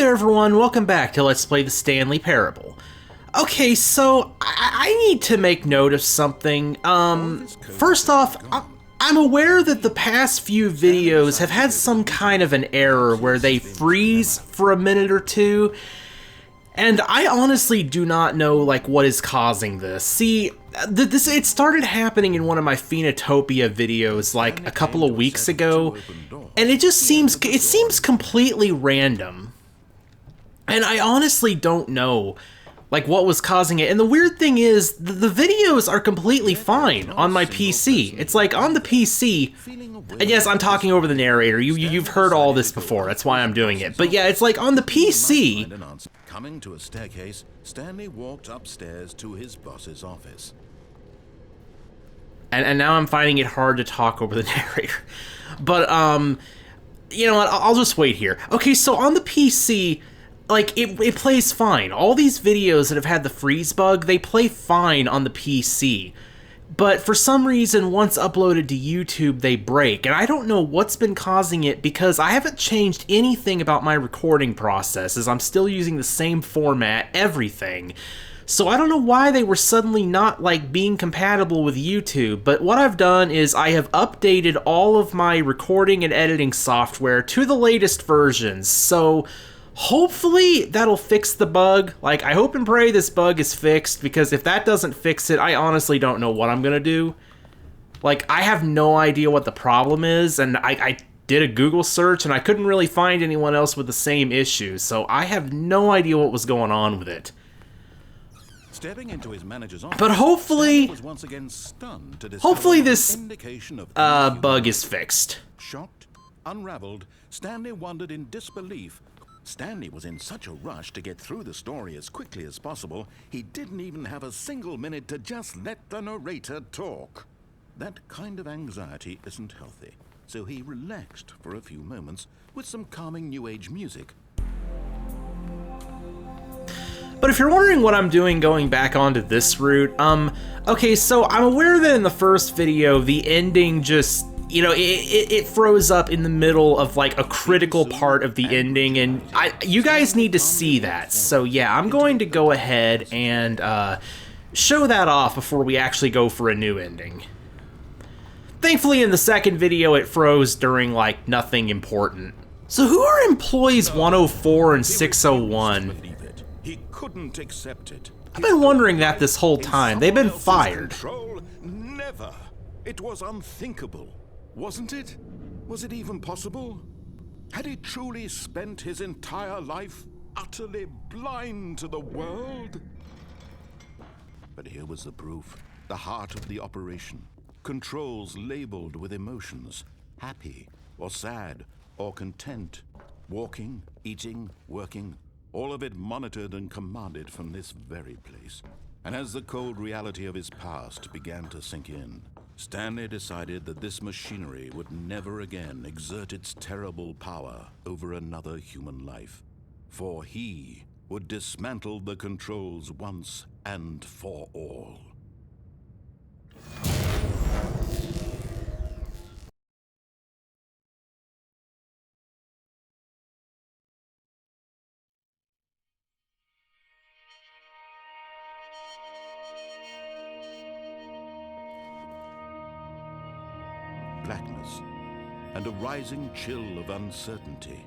there everyone, welcome back to Let's Play the Stanley Parable. Okay, so I need to make note of something. First off, I'm aware that the past few videos have had some kind of an error where they freeze for a minute or two, and I honestly do not know like what is causing this. See, it started happening in one of my Phenotopia videos like a couple of weeks ago, and it seems completely random. And I honestly don't know, like, what was causing it. And the weird thing is, the videos are completely fine on my PC. It's like, on the PC, and yes, I'm talking over the narrator. You've heard all this before, that's why I'm doing it. But yeah, it's like, on the PC... Coming to a staircase, Stanley walked upstairs to his boss's office. And now I'm finding it hard to talk over the narrator. But, you know what, I'll just wait here. Okay, so on the PC... like, it plays fine. All these videos that have had the freeze bug, they play fine on the PC. But for some reason, once uploaded to YouTube, they break. And I don't know what's been causing it because I haven't changed anything about my recording process, as I'm still using the same format, everything. So I don't know why they were suddenly not, like, being compatible with YouTube. But what I've done is I have updated all of my recording and editing software to the latest versions. So... hopefully that'll fix the bug. Like, I hope and pray this bug is fixed, because if that doesn't fix it, I honestly don't know what I'm gonna do. Like, I have no idea what the problem is, and I did a Google search, and I couldn't really find anyone else with the same issue, so I have no idea what was going on with it. Stepping into his manager's office, but hopefully, was once again stunned to hopefully this of bug is fixed. Shocked, unraveled, Stanley wondered in disbelief. Stanley was in such a rush to get through the story as quickly as possible, he didn't even have a single minute to just let the narrator talk. That kind of anxiety isn't healthy, so he relaxed for a few moments with some calming New Age music. But if you're wondering what I'm doing going back onto this route, okay, so I'm aware that in the first video, the ending just... you know, it froze up in the middle of, like, a critical part of the ending, and you guys need to see that. So, yeah, I'm going to go ahead and show that off before we actually go for a new ending. Thankfully, in the second video, it froze during, like, nothing important. So who are employees 104 and 601? He couldn't accept it. I've been wondering that this whole time. They've been fired. Never. It was unthinkable. Wasn't it? Was it even possible? Had he truly spent his entire life utterly blind to the world? But here was the proof. The heart of the operation. Controls labeled with emotions. Happy, or sad, or content. Walking, eating, working. All of it monitored and commanded from this very place. And as the cold reality of his past began to sink in, Stanley decided that this machinery would never again exert its terrible power over another human life, for he would dismantle the controls once and for all. Blackness, and a rising chill of uncertainty.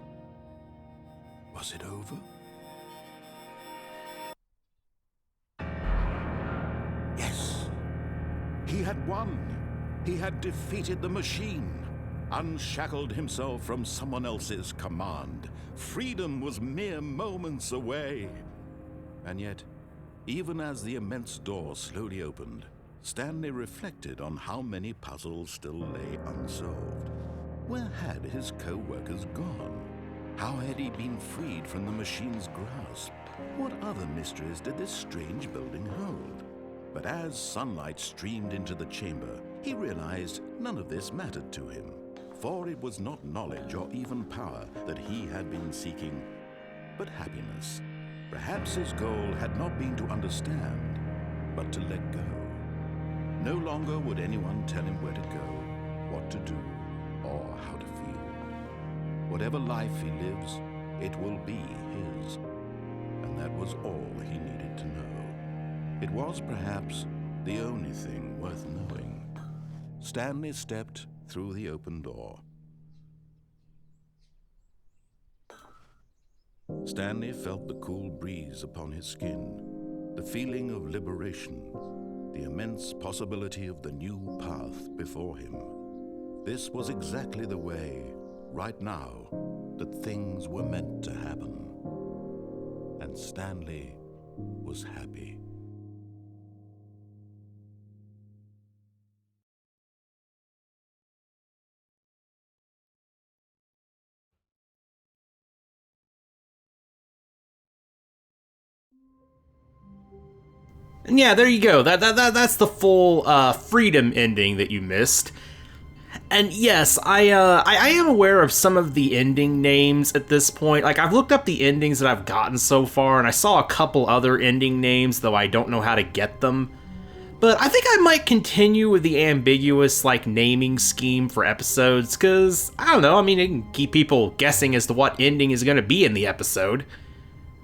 Was it over? Yes! He had won! He had defeated the machine, unshackled himself from someone else's command. Freedom was mere moments away. And yet, even as the immense door slowly opened, Stanley reflected on how many puzzles still lay unsolved. Where had his co-workers gone? How had he been freed from the machine's grasp? What other mysteries did this strange building hold? But as sunlight streamed into the chamber, he realized none of this mattered to him, for it was not knowledge or even power that he had been seeking, but happiness. Perhaps his goal had not been to understand, but to let go. No longer would anyone tell him where to go, what to do, or how to feel. Whatever life he lives, it will be his. and that was all he needed to know. It was perhaps the only thing worth knowing. Stanley stepped through the open door. Stanley felt the cool breeze upon his skin, the feeling of liberation, the immense possibility of the new path before him. This was exactly the way, right now, that things were meant to happen. And Stanley was happy. And yeah, there you go. That's the full freedom ending that you missed. And yes, I am aware of some of the ending names at this point. Like, I've looked up the endings that I've gotten so far, and I saw a couple other ending names, though I don't know how to get them. But I think I might continue with the ambiguous, like, naming scheme for episodes, because, I don't know, I mean, it can keep people guessing as to what ending is going to be in the episode.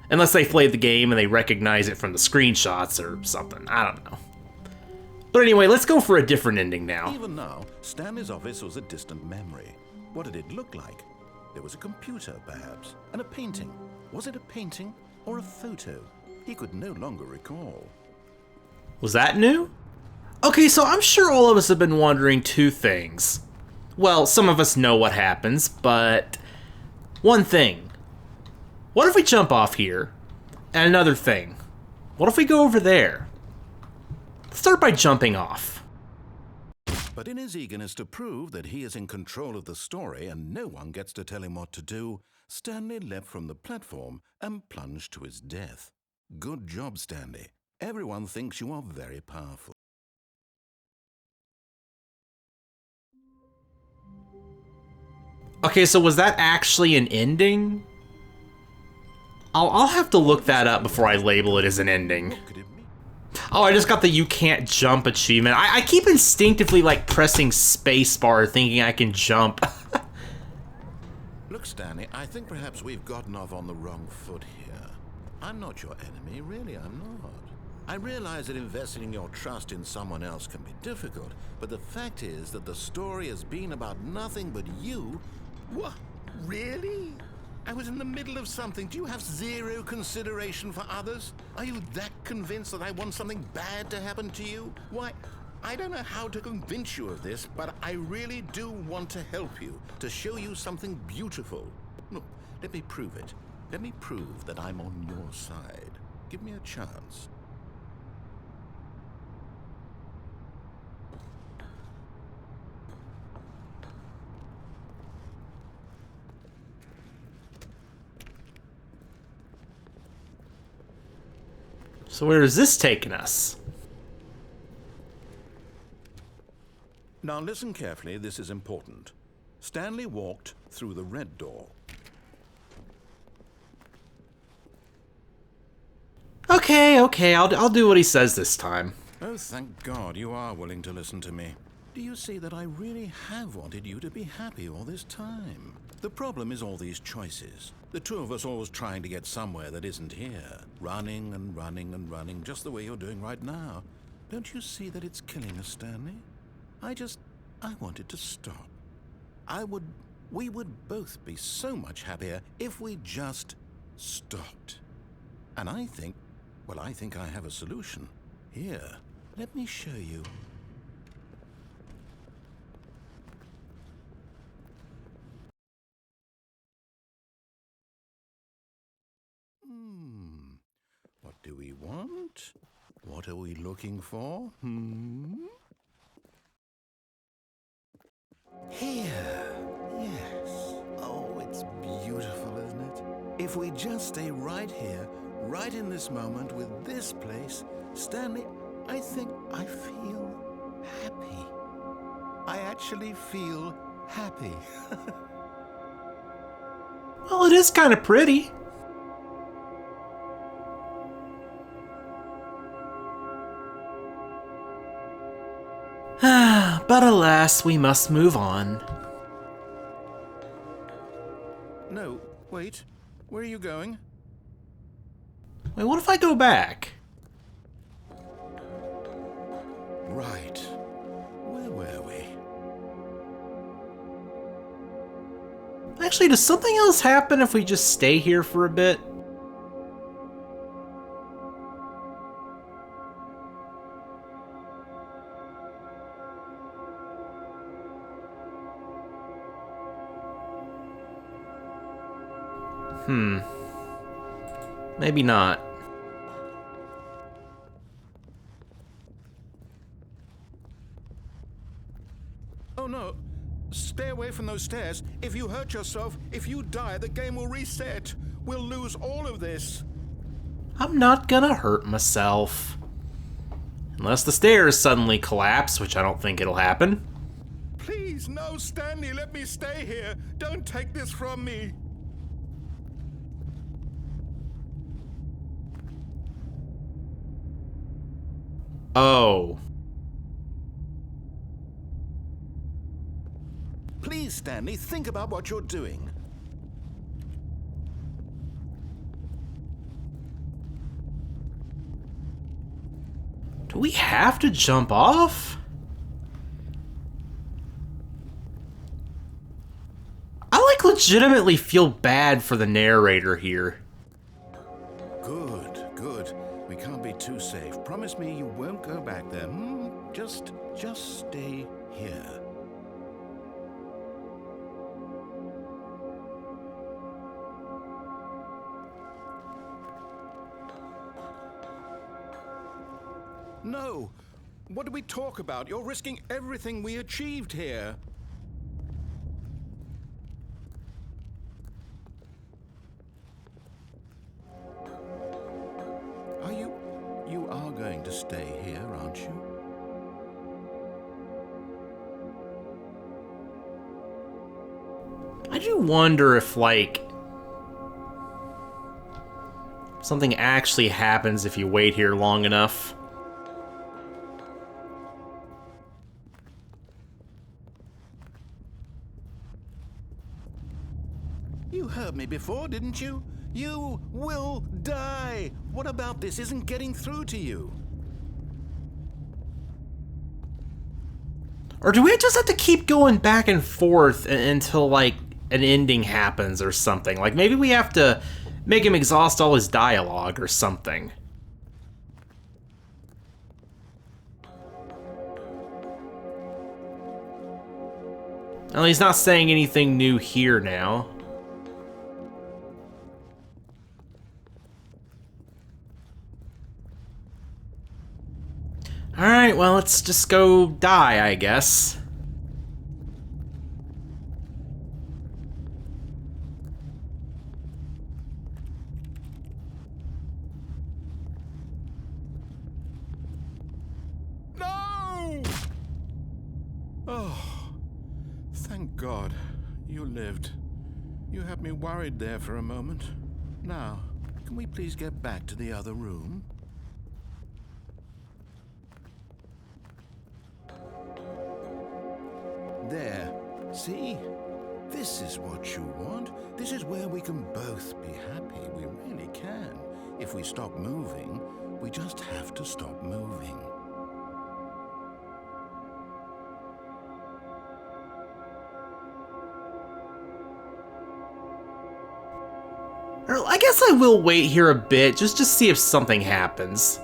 Unless they played the game and they recognize it from the screenshots or something, I don't know. But anyway, let's go for a different ending now. Even now, Stanley's office was a distant memory. What did it look like? There was a computer, perhaps, and a painting. Was it a painting or a photo? He could no longer recall. Was that new? Okay, so I'm sure all of us have been wondering two things. Well, some of us know what happens, but one thing. What if we jump off here? And another thing. What if we go over there? Let's start by jumping off. But in his eagerness to prove that he is in control of the story and no one gets to tell him what to do, Stanley leapt from the platform and plunged to his death. Good job, Stanley. Everyone thinks you are very powerful. Okay, so was that actually an ending? I'll have to look that up before I label it as an ending. What could it mean? Oh, I just got the you can't jump achievement. I keep instinctively, like, pressing spacebar thinking I can jump. Look, Stanley, I think perhaps we've gotten off on the wrong foot here. I'm not your enemy, really, I'm not. I realize that investing your trust in someone else can be difficult, but the fact is that the story has been about nothing but you. What? Really? I was in the middle of something. Do you have zero consideration for others? Are you that convinced that I want something bad to happen to you? Why, I don't know how to convince you of this, but I really do want to help you, to show you something beautiful. Look, let me prove it. Let me prove that I'm on your side. Give me a chance. So where is this taking us? Now listen carefully, this is important. Stanley walked through the red door. Okay, I'll do what he says this time. Oh, thank God you are willing to listen to me. Do you see that I really have wanted you to be happy all this time? The problem is all these choices. The two of us always trying to get somewhere that isn't here. Running and running and running, just the way you're doing right now. Don't you see that it's killing us, Stanley? I wanted to stop. We would both be so much happier if we just stopped. And I think I have a solution. Here, let me show you. What do we want? What are we looking for? Here. Yes. Oh, it's beautiful, isn't it? If we just stay right here, right in this moment with this place, Stanley, I think I feel happy. I actually feel happy. Well, it is kind of pretty. But alas, we must move on. No, wait. Where are you going? Wait, what if I go back? Right. Where were we? Actually, does something else happen if we just stay here for a bit? Maybe not. Oh no. Stay away from those stairs. If you hurt yourself, if you die, the game will reset. We'll lose all of this. I'm not gonna hurt myself. Unless the stairs suddenly collapse, which I don't think it'll happen. Please, no, Stanley, let me stay here. Don't take this from me. Oh. Please, Stanley, think about what you're doing. Do we have to jump off? I like legitimately feel bad for the narrator here. Good, good. We can't be too safe. Promise me you won't go back there. Just stay here. No! What do we talk about? You're risking everything we achieved here. You are going to stay here, aren't you? I do wonder if, like, something actually happens if you wait here long enough. You heard me before, didn't you? You will die! What about this isn't getting through to you? Or do we just have to keep going back and forth until, like, an ending happens or something? Like, maybe we have to make him exhaust all his dialogue or something. Well, he's not saying anything new here now. Alright, well, let's just go die, I guess. No! Oh, thank God you lived. You had me worried there for a moment. Now, can we please get back to the other room? There. See? This is what you want. This is where we can both be happy. We really can. If we stop moving, we just have to stop moving. Or I guess I will wait here a bit, just to see if something happens.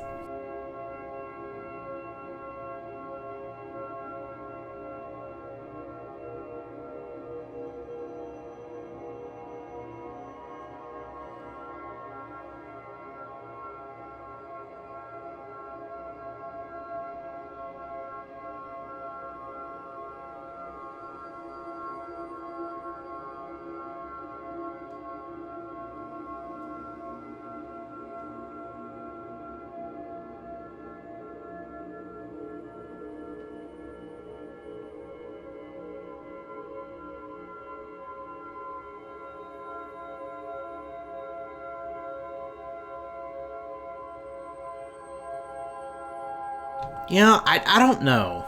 You know, I don't know.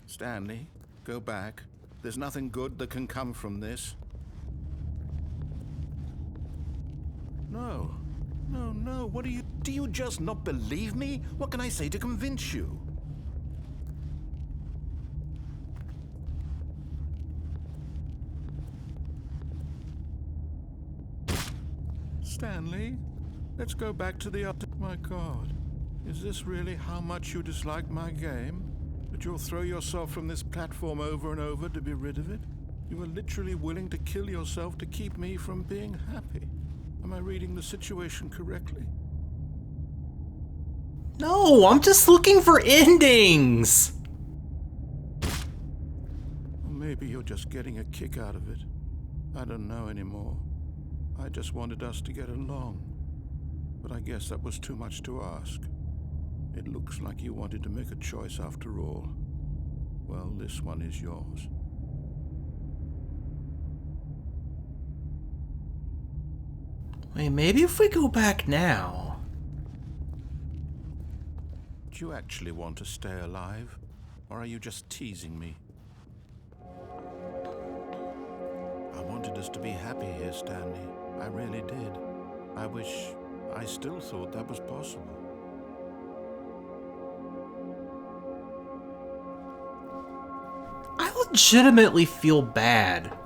Stanley, go back. There's nothing good that can come from this. No. No, no. What do you just not believe me? What can I say to convince you? Stanley, let's go back to the My God, is this really how much you dislike my game? That you'll throw yourself from this platform over and over to be rid of it? You were literally willing to kill yourself to keep me from being happy. Am I reading the situation correctly? No, I'm just looking for endings! Or maybe you're just getting a kick out of it. I don't know anymore. I just wanted us to get along. But I guess that was too much to ask. It looks like you wanted to make a choice after all. Well, this one is yours. Wait, maybe if we go back now... Do you actually want to stay alive? Or are you just teasing me? I wanted us to be happy here, Stanley. I really did. I wish I still thought that was possible. I legitimately feel bad.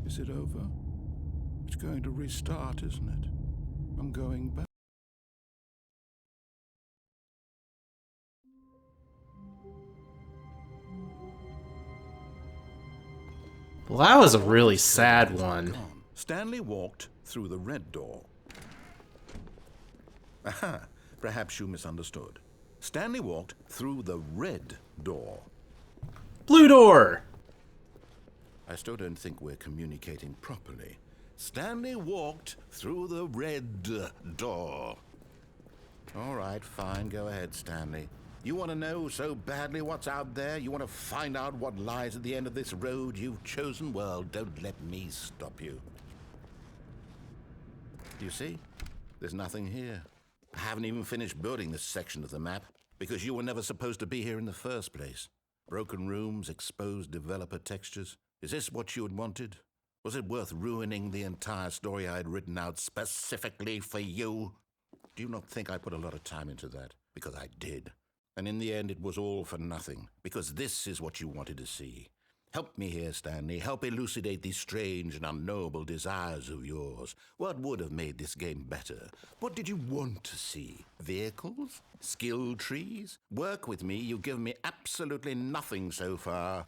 Is it over? It's going to restart, isn't it? I'm going back. Well, that was a really sad one. Stanley walked through the red door. Aha, perhaps you misunderstood. Stanley walked through the red door. Blue door! I still don't think we're communicating properly. Stanley walked through the red door. All right, fine. Go ahead, Stanley. You want to know so badly what's out there? You want to find out what lies at the end of this road you've chosen? Well, don't let me stop you. You see? There's nothing here. I haven't even finished building this section of the map because you were never supposed to be here in the first place. Broken rooms, exposed developer textures. Is this what you had wanted? Was it worth ruining the entire story I had written out specifically for you? Do you not think I put a lot of time into that? Because I did. And in the end, it was all for nothing. Because this is what you wanted to see. Help me here, Stanley. Help elucidate these strange and unknowable desires of yours. What would have made this game better? What did you want to see? Vehicles? Skill trees? Work with me. You've given me absolutely nothing so far.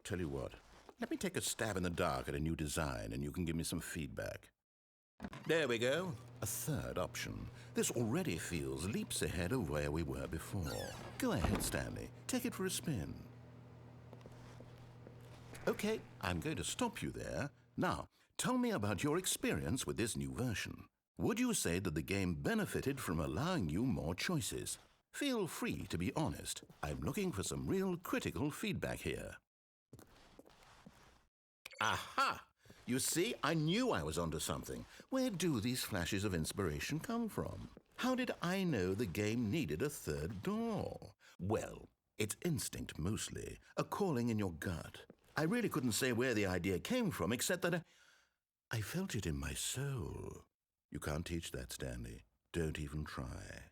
Tell you what. Let me take a stab in the dark at a new design, and you can give me some feedback. There we go. A third option. This already feels leaps ahead of where we were before. Go ahead, Stanley. Take it for a spin. Okay, I'm going to stop you there. Now, tell me about your experience with this new version. Would you say that the game benefited from allowing you more choices? Feel free to be honest. I'm looking for some real critical feedback here. Aha! You see, I knew I was onto something. Where do these flashes of inspiration come from? How did I know the game needed a third door? Well, it's instinct mostly, a calling in your gut. I really couldn't say where the idea came from, except that I felt it in my soul. You can't teach that, Stanley. Don't even try.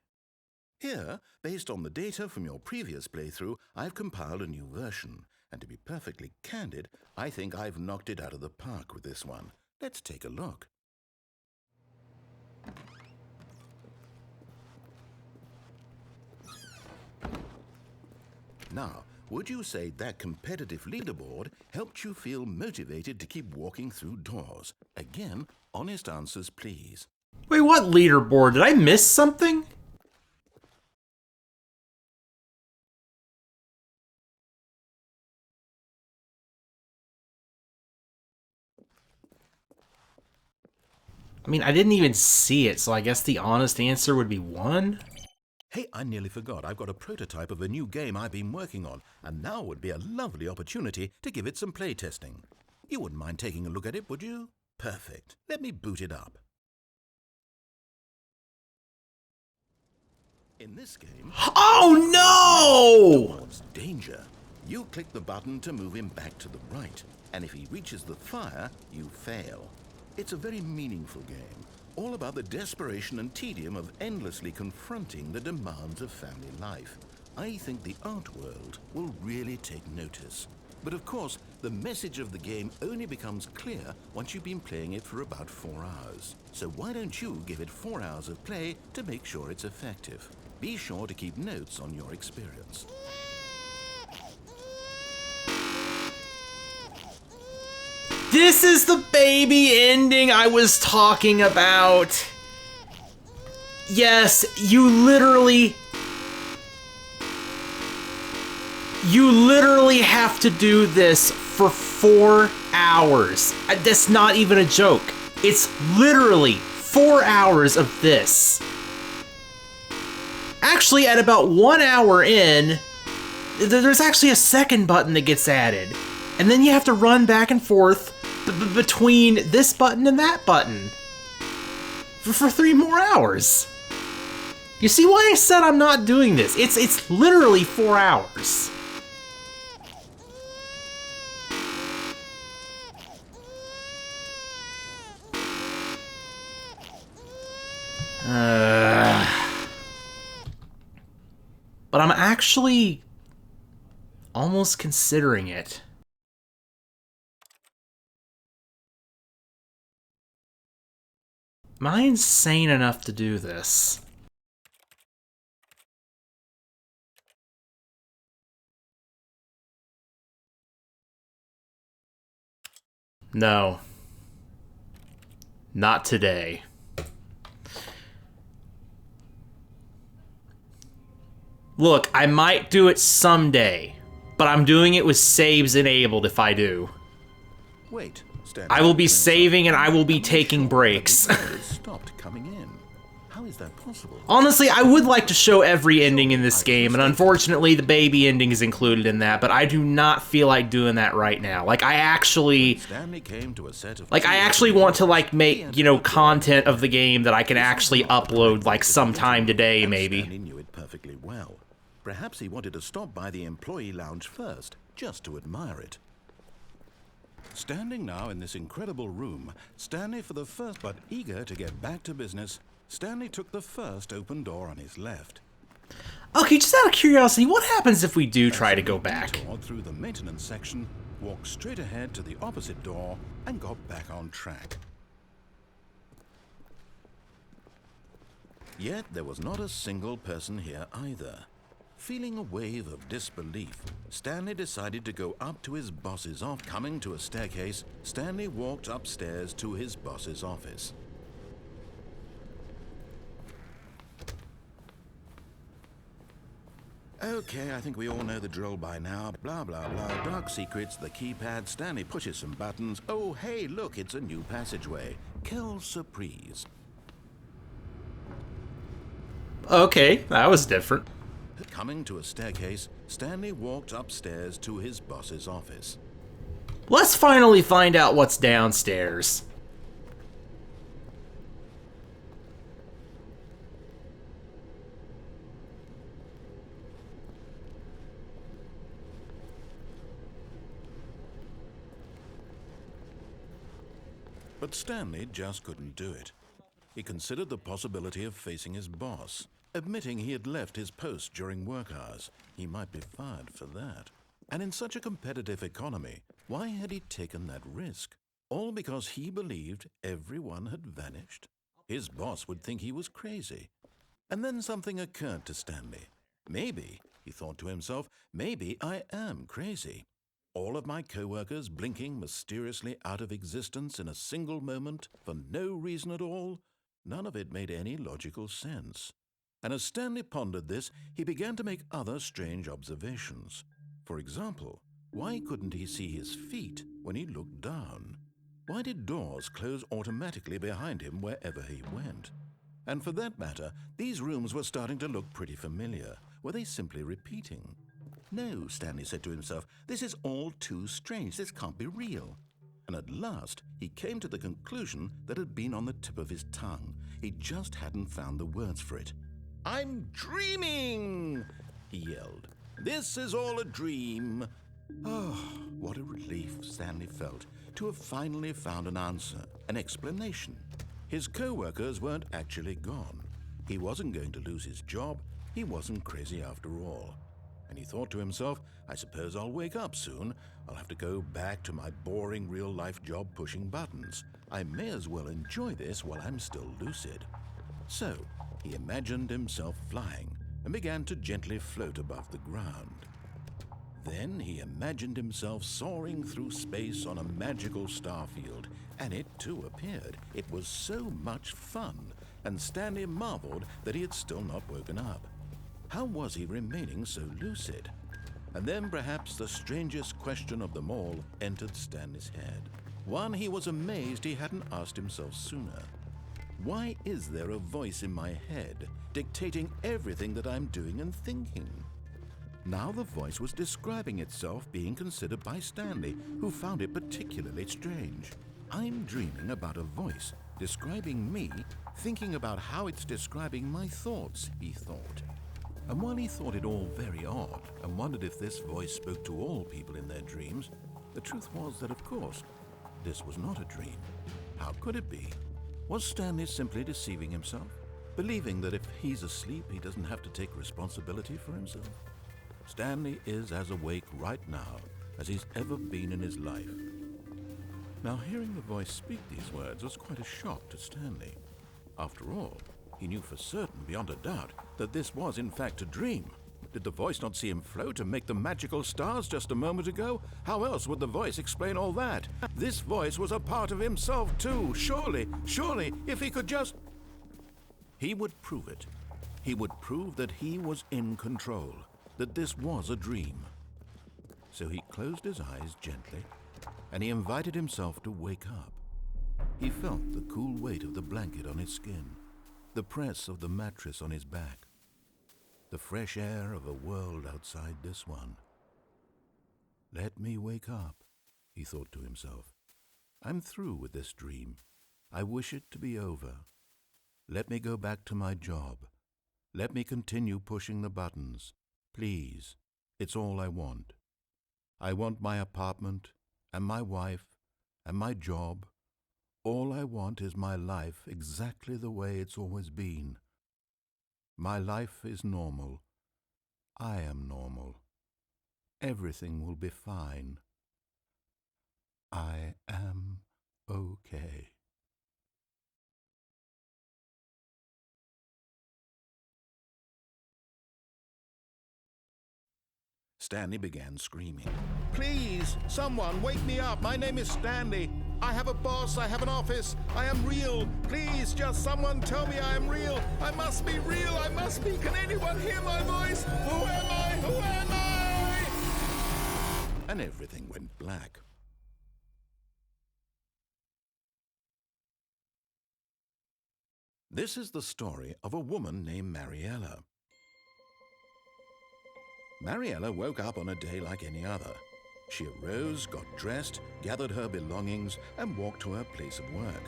Here, based on the data from your previous playthrough, I've compiled a new version. And to be perfectly candid, I think I've knocked it out of the park with this one. Let's take a look. Now, would you say that competitive leaderboard helped you feel motivated to keep walking through doors? Again, honest answers, please. Wait, what leaderboard? Did I miss something? I mean, I didn't even see it, so I guess the honest answer would be 1? Hey, I nearly forgot. I've got a prototype of a new game I've been working on, and now would be a lovely opportunity to give it some playtesting. You wouldn't mind taking a look at it, would you? Perfect. Let me boot it up. In this game... Oh no! Towards danger. You click the button to move him back to the right, and if he reaches the fire, you fail. It's a very meaningful game, all about the desperation and tedium of endlessly confronting the demands of family life. I think the art world will really take notice. But of course, the message of the game only becomes clear once you've been playing it for about 4 hours. So why don't you give it 4 hours of play to make sure it's effective? Be sure to keep notes on your experience. This is the baby ending I was talking about. Yes, you literally have to do this for 4 hours. That's not even a joke. It's literally 4 hours of this. Actually, at about 1 hour in, there's actually a second button that gets added. And then you have to run back and forth between this button and that button for 3 more hours. You see why I said I'm not doing this? It's literally 4 hours. But I'm actually almost considering it. Am I insane enough to do this? No. Not today. Look, I might do it someday, but I'm doing it with saves enabled if I do. Wait, Stanley. I will be saving and I will be taking breaks. Stopped coming in. How is that possible? Honestly, I would like to show every ending in this game, and unfortunately the baby ending is included in that, but I do not feel like doing that right now. Like, I actually want to, like, make, you know, content of the game that I can actually upload, like, sometime today, maybe. Stanley knew it perfectly well. Perhaps he wanted to stop by the employee lounge first, just to admire it. Standing now in this incredible room, Stanley for the first, but eager to get back to business, Stanley took the first open door on his left. Okay, just out of curiosity, what happens if we do try to go back? Through the maintenance section, walked straight ahead to the opposite door, and got back on track. Yet there was not a single person here either. Feeling a wave of disbelief, Stanley decided to go up to his boss's office. Coming to a staircase, Stanley walked upstairs to his boss's office. Okay, I think we all know the drill by now. Blah, blah, blah. Dark secrets, the keypad. Stanley pushes some buttons. Oh, hey, look, it's a new passageway. Quelle surprise. Okay, that was different. Coming to a staircase, Stanley walked upstairs to his boss's office. Let's finally find out what's downstairs. But Stanley just couldn't do it. He considered the possibility of facing his boss, admitting he had left his post during work hours. He might be fired for that. And in such a competitive economy, why had he taken that risk? All because he believed everyone had vanished? His boss would think he was crazy. And then something occurred to Stanley. Maybe, he thought to himself, maybe I am crazy. All of my co-workers blinking mysteriously out of existence in a single moment for no reason at all? None of it made any logical sense. And as Stanley pondered this, he began to make other strange observations. For example, why couldn't he see his feet when he looked down? Why did doors close automatically behind him wherever he went? And for that matter, these rooms were starting to look pretty familiar. Were they simply repeating? No, Stanley said to himself, this is all too strange. This can't be real. And at last, he came to the conclusion that had been on the tip of his tongue. He just hadn't found the words for it. "I'm dreaming!" he yelled. "This is all a dream." Oh, what a relief Stanley felt to have finally found an answer, an explanation. His co-workers weren't actually gone. He wasn't going to lose his job. He wasn't crazy after all. And he thought to himself, I suppose I'll wake up soon. I'll have to go back to my boring real-life job pushing buttons. I may as well enjoy this while I'm still lucid. So he imagined himself flying and began to gently float above the ground. Then he imagined himself soaring through space on a magical starfield, and it too appeared. It was so much fun, and Stanley marveled that he had still not woken up. How was he remaining so lucid? And then perhaps the strangest question of them all entered Stanley's head. One he was amazed he hadn't asked himself sooner. Why is there a voice in my head dictating everything that I'm doing and thinking? Now the voice was describing itself being considered by Stanley, who found it particularly strange. I'm dreaming about a voice describing me, thinking about how it's describing my thoughts, he thought. And while he thought it all very odd and wondered if this voice spoke to all people in their dreams, the truth was that, of course, this was not a dream. How could it be? Was Stanley simply deceiving himself, believing that if he's asleep, he doesn't have to take responsibility for himself? Stanley is as awake right now as he's ever been in his life. Now, hearing the voice speak these words was quite a shock to Stanley. After all, he knew for certain, beyond a doubt, that this was in fact a dream. Did the voice not see him float and make the magical stars just a moment ago? How else would the voice explain all that? This voice was a part of himself too. Surely, if he could just... He would prove it. He would prove that he was in control, that this was a dream. So he closed his eyes gently, and he invited himself to wake up. He felt the cool weight of the blanket on his skin, the press of the mattress on his back, the fresh air of a world outside this one. Let me wake up, he thought to himself. I'm through with this dream. I wish it to be over. Let me go back to my job. Let me continue pushing the buttons. Please, it's all I want. I want my apartment and my wife and my job. All I want is my life exactly the way it's always been. My life is normal. I am normal. Everything will be fine. I am okay. Stanley began screaming. Please, someone, wake me up. My name is Stanley. I have a boss. I have an office. I am real. Please, just someone tell me I am real. I must be real. I must be. Can anyone hear my voice? Who am I? Who am I? And everything went black. This is the story of a woman named Mariella. Mariella woke up on a day like any other. She arose, got dressed, gathered her belongings, and walked to her place of work.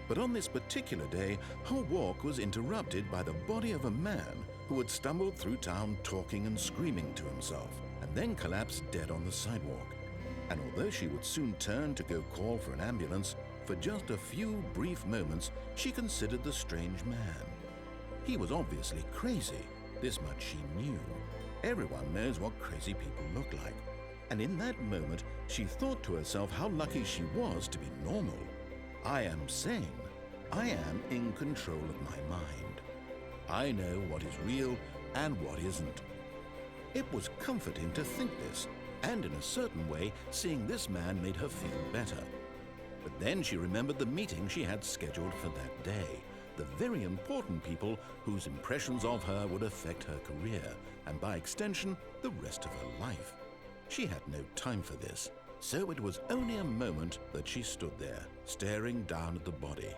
But on this particular day, her walk was interrupted by the body of a man who had stumbled through town talking and screaming to himself, and then collapsed dead on the sidewalk. And although she would soon turn to go call for an ambulance, for just a few brief moments she considered the strange man. He was obviously crazy. This much she knew. Everyone knows what crazy people look like. And in that moment, she thought to herself how lucky she was to be normal. I am sane. I am in control of my mind. I know what is real and what isn't. It was comforting to think this, and in a certain way, seeing this man made her feel better. But then she remembered the meeting she had scheduled for that day. The very important people whose impressions of her would affect her career, and by extension, the rest of her life. She had no time for this, so it was only a moment that she stood there, staring down at the body.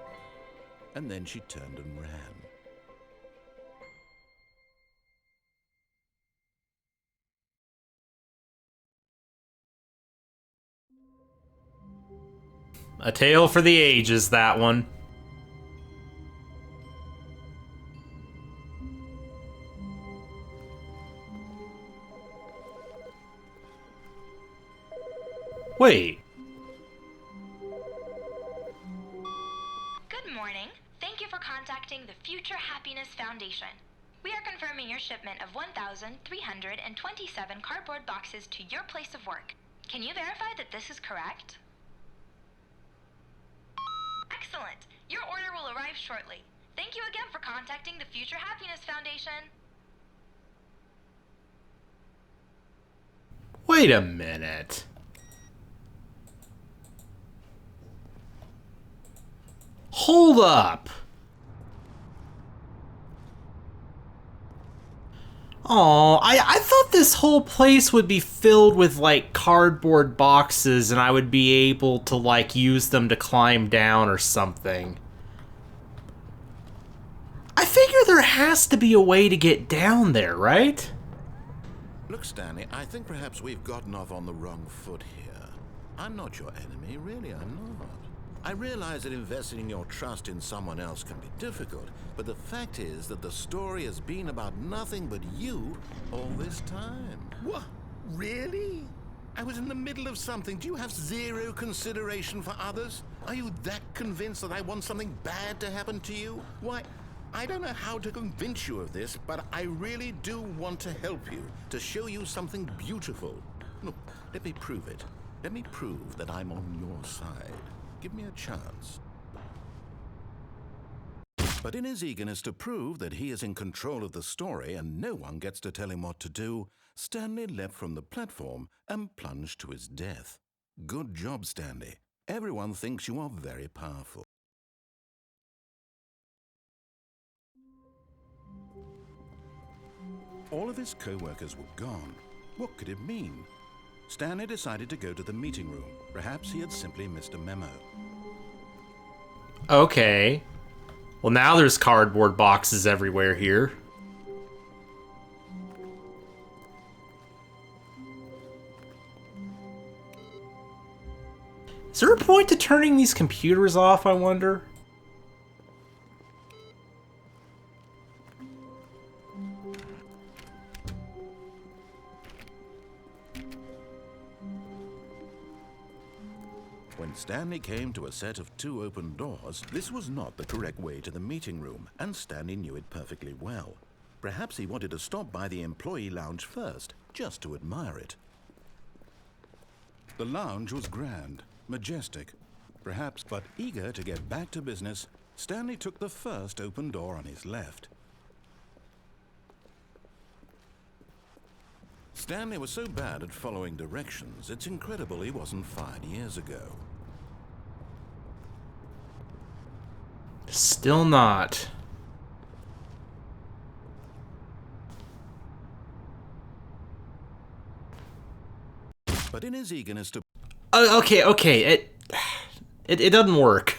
And then she turned and ran. A tale for the ages, that one. Wait. Good morning. Thank you for contacting the Future Happiness Foundation. We are confirming your shipment of 1,327 cardboard boxes to your place of work. Can you verify that this is correct? Excellent. Your order will arrive shortly. Thank you again for contacting the Future Happiness Foundation. Wait a minute. Hold up. Oh, I thought this whole place would be filled with, like, cardboard boxes and I would be able to, like, use them to climb down or something. I figure there has to be a way to get down there, right? Look, Stanley, I think perhaps we've gotten off on the wrong foot here. I'm not your enemy, really, I'm not. I realize that investing your trust in someone else can be difficult, but the fact is that the story has been about nothing but you all this time. What? Really? I was in the middle of something. Do you have zero consideration for others? Are you that convinced that I want something bad to happen to you? Why, I don't know how to convince you of this, but I really do want to help you, to show you something beautiful. Look, let me prove it. Let me prove that I'm on your side. Give me a chance. But in his eagerness to prove that he is in control of the story and no one gets to tell him what to do, Stanley leapt from the platform and plunged to his death. Good job, Stanley. Everyone thinks you are very powerful. All of his co-workers were gone. What could it mean? Stanley decided to go to the meeting room. Perhaps he had simply missed a memo. Okay. Well, now there's cardboard boxes everywhere here. Is there a point to turning these computers off, I wonder? When Stanley came to a set of 2 open doors, this was not the correct way to the meeting room, and Stanley knew it perfectly well. Perhaps he wanted to stop by the employee lounge first, just to admire it. The lounge was grand, majestic, perhaps, but eager to get back to business, Stanley took the first open door on his left. Stanley was so bad at following directions, it's incredible he wasn't fired years ago. Still not. But in his eagerness to... Okay. It doesn't work.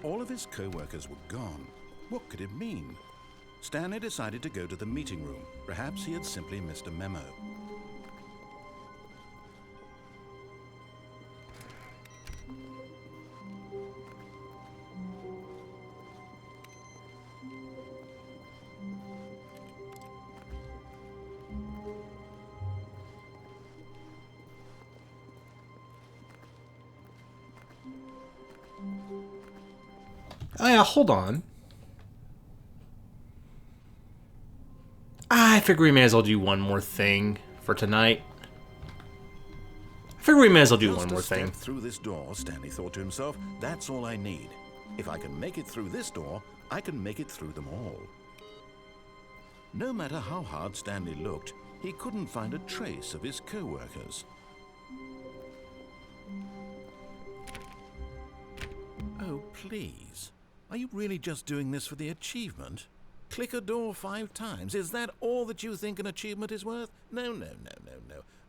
All of his co-workers were gone. What could it mean? Stanley decided to go to the meeting room. Perhaps he had simply missed a memo. Oh yeah, hold on. I figure we may as well do one more thing for tonight. I figure we may as well do one more thing. Through this door, Stanley thought to himself, that's all I need. If I can make it through this door, I can make it through them all. No matter how hard Stanley looked, he couldn't find a trace of his co-workers. Oh, please. Are you really just doing this for the achievement? Click a door 5 times. Is that all that you think an achievement is worth? No.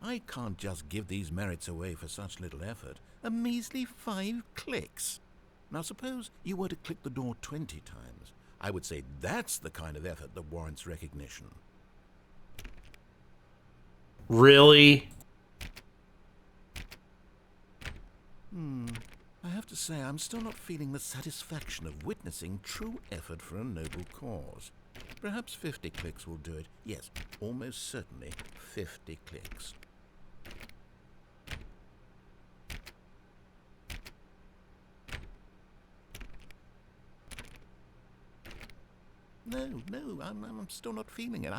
I can't just give these merits away for such little effort. A measly 5 clicks. Now suppose you were to click the door 20 times. I would say that's the kind of effort that warrants recognition. Really? I have to say, I'm still not feeling the satisfaction of witnessing true effort for a noble cause. Perhaps 50 clicks will do it. Yes, almost certainly 50 clicks. No, I'm still not feeling it.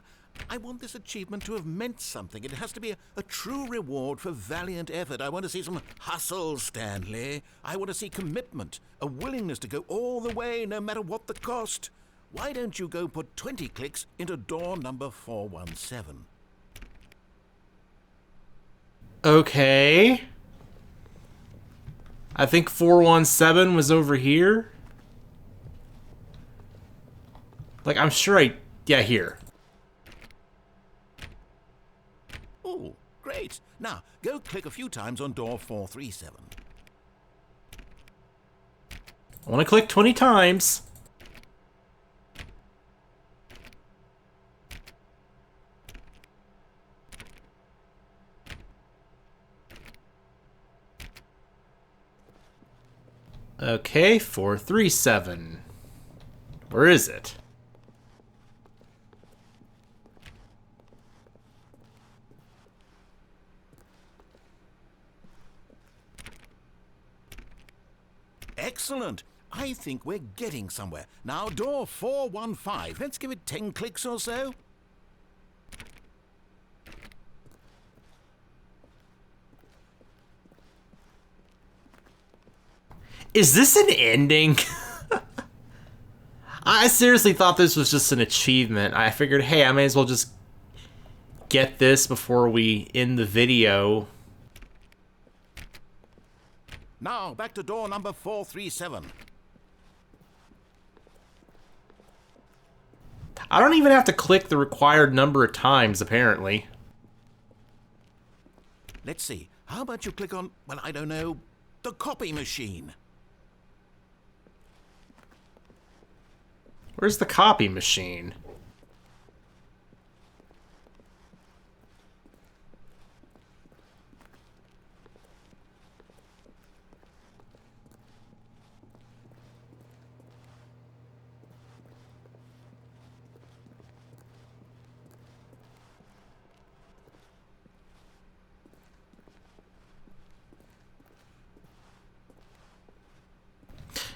I want this achievement to have meant something. It has to be a true reward for valiant effort. I want to see some hustle, Stanley. I want to see commitment, a willingness to go all the way, no matter what the cost. Why don't you go put 20 clicks into door number 417? Okay. I think 417 was over here. Like, I'm sure yeah, here. Oh, great. Now, go click a few times on door 437. I want to click 20 times. Okay, 437. Where is it? Excellent. I think we're getting somewhere. Now, door 415. Let's give it 10 clicks or so. Is this an ending? I seriously thought this was just an achievement. I figured, hey, I may as well just get this before we end the video. Now, back to door number 437. I don't even have to click the required number of times, apparently. Let's see. How about you click on, well, I don't know, the copy machine? Where's the copy machine?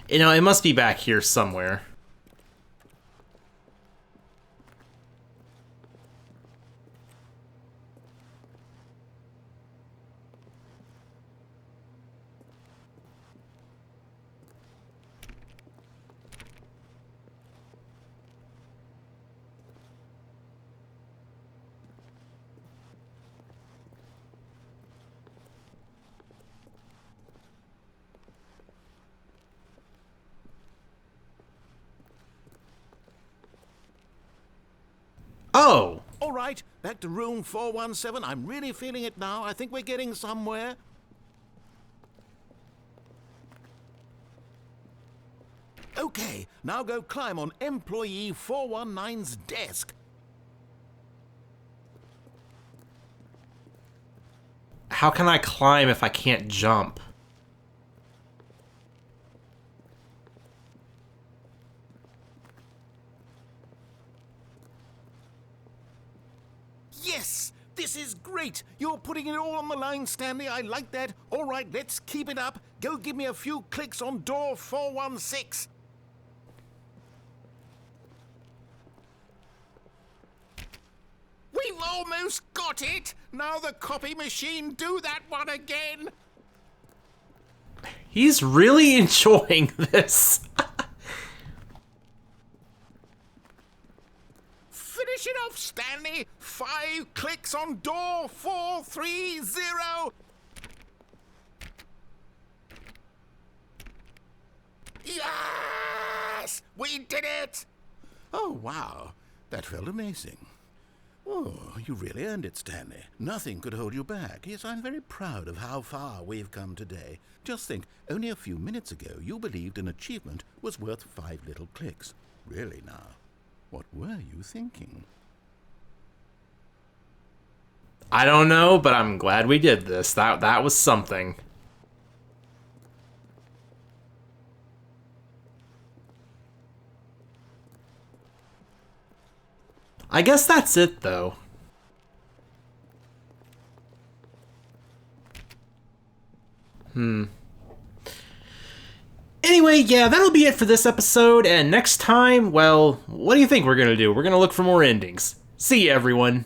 You know, it must be back here somewhere. Oh! All right, back to room 417. I'm really feeling it now. I think we're getting somewhere. Okay, now go climb on employee 419's desk. How can I climb if I can't jump? Yes! This is great! You're putting it all on the line, Stanley. I like that. All right, let's keep it up. Go give me a few clicks on door 416. We've almost got it! Now the copy machine, do that one again! He's really enjoying this. Finish it off, Stanley! 5 clicks on door 430! Yes! We did it! Oh, wow. That felt amazing. Oh, you really earned it, Stanley. Nothing could hold you back. Yes, I'm very proud of how far we've come today. Just think, only a few minutes ago, you believed an achievement was worth 5 little clicks. Really now, what were you thinking? I don't know, but I'm glad we did this. That was something. I guess that's it, though. Anyway, yeah, that'll be it for this episode, and next time, well, what do you think we're gonna do? We're gonna look for more endings. See ya, everyone.